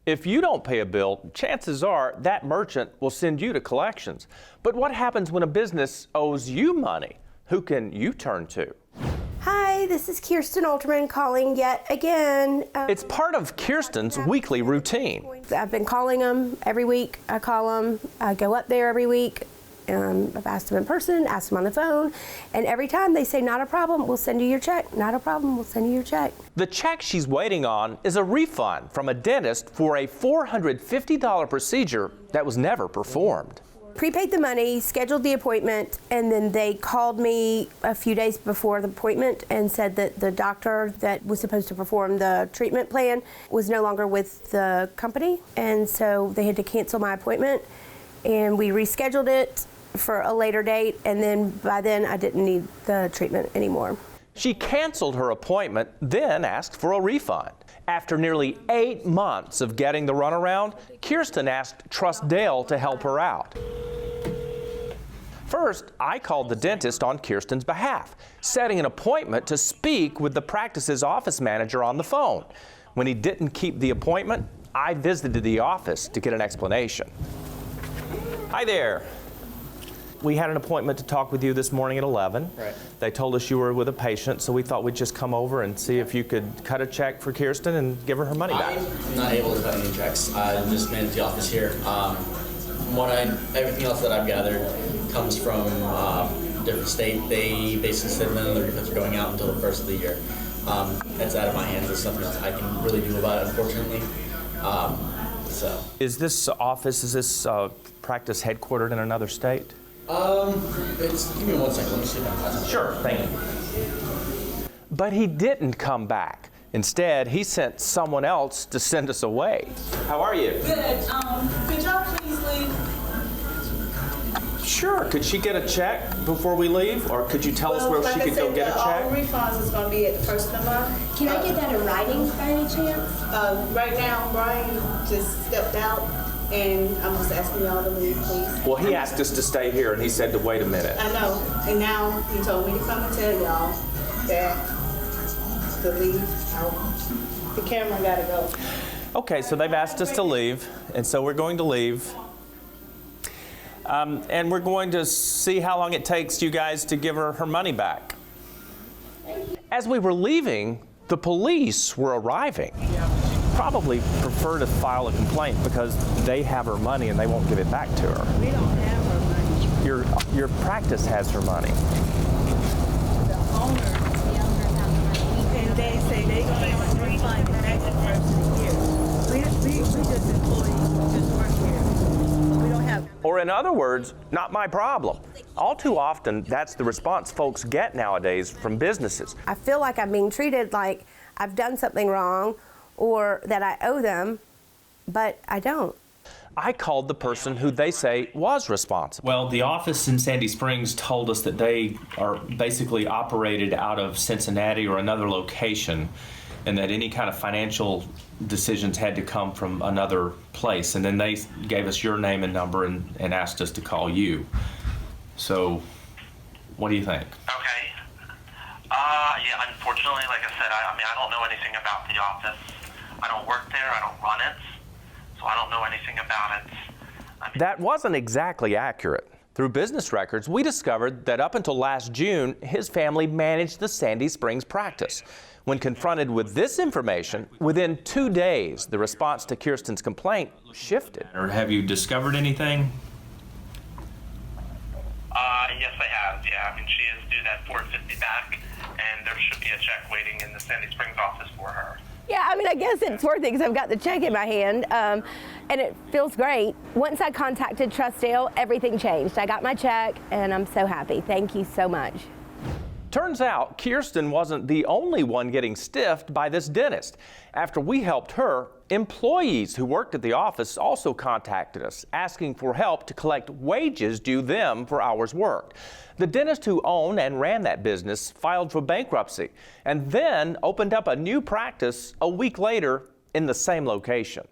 If you don't pay a bill, chances are that merchant will send you to collections. But what happens when a business owes you money? Who can you turn to? Hi, this is Kirsten Alterman calling yet again. It's part of Kirsten's weekly routine. I've been calling them every week. I call them. I go up there every week. I've asked them in person, asked them on the phone, and every time they say, not a problem, we'll send you your check. Not a problem, we'll send you your check. The check she's waiting on is a refund from a dentist for a $450 procedure that was never performed. Prepaid the money, scheduled the appointment, and then they called me a few days before the appointment and said that the doctor that was supposed to perform the treatment plan was no longer with the company, and so they had to cancel my appointment, and we rescheduled it for a later date, and then by then I didn't need the treatment anymore. She canceled her appointment, then asked for a refund. After nearly 8 months of getting the runaround, Kirsten asked Trust Dale to help her out. First, I called the dentist on Kirsten's behalf, setting an appointment to speak with the practice's office manager on the phone. When he didn't keep the appointment, I visited the office to get an explanation. Hi there. We had an appointment to talk with you this morning at 11. Right. They told us you were with a patient, so we thought we'd just come over and see if you could cut a check for Kirsten and give her her money back. I'm not able to cut any checks. I just manage the office here. Everything else that I've gathered comes from a different state. They basically said none of the refunds are going out until the first of the year. That's out of my hands. There's nothing else I can really do about it, unfortunately. Is this practice headquartered in another state? Give me 1 second. Let me see if I can find something. Sure, thank you. But he didn't come back. Instead, he sent someone else to send us away. How are you? Good. Could y'all please leave? Sure. Could she get a check before we leave? Or could you tell us where she could go get a check? All refunds is going to be at the first of the month. Can I get that in writing by any chance? Right now, Brian just stepped out, and I'm just asking y'all to leave, please. Well, he asked us to stay here, and he said to wait a minute. I know, and now he told me to come and tell y'all that to leave. The camera got to go. Okay, so they've asked us to leave, and so we're going to leave. And we're going to see how long it takes you guys to give her her money back. As we were leaving, the police were arriving. Probably prefer to file a complaint because they have her money and they won't give it back to her. We don't have her money. Your practice has her money. The owners have the money. And they say they're going to refund it back the first of the year. We just employees, just work here. We don't have. Or in other words, not my problem. All too often, that's the response folks get nowadays from businesses. I feel like I'm being treated like I've done something wrong or that I owe them, but I don't. I called the person who they say was responsible. Well, the office in Sandy Springs told us that they are basically operated out of Cincinnati or another location, and that any kind of financial decisions had to come from another place. And then they gave us your name and number and asked us to call you. So, what do you think? Okay. Yeah, unfortunately, like I said, I don't know anything about the office. I don't work there, I don't run it, so I don't know anything about it. That wasn't exactly accurate. Through business records, we discovered that up until last June, his family managed the Sandy Springs practice. When confronted with this information, within 2 days, the response to Kirsten's complaint shifted. Or have you discovered anything? Yes, I have, yeah. She is due that $450 back, and there should be a check waiting in the Sandy Springs office for her. Yeah, I guess it's worth it because I've got the check in my hand, and it feels great. Once I contacted Trust Dale, everything changed. I got my check, and I'm so happy. Thank you so much. Turns out Kirsten wasn't the only one getting stiffed by this dentist. After we helped her, employees who worked at the office also contacted us, asking for help to collect wages due them for hours worked. The dentist who owned and ran that business filed for bankruptcy and then opened up a new practice a week later in the same location.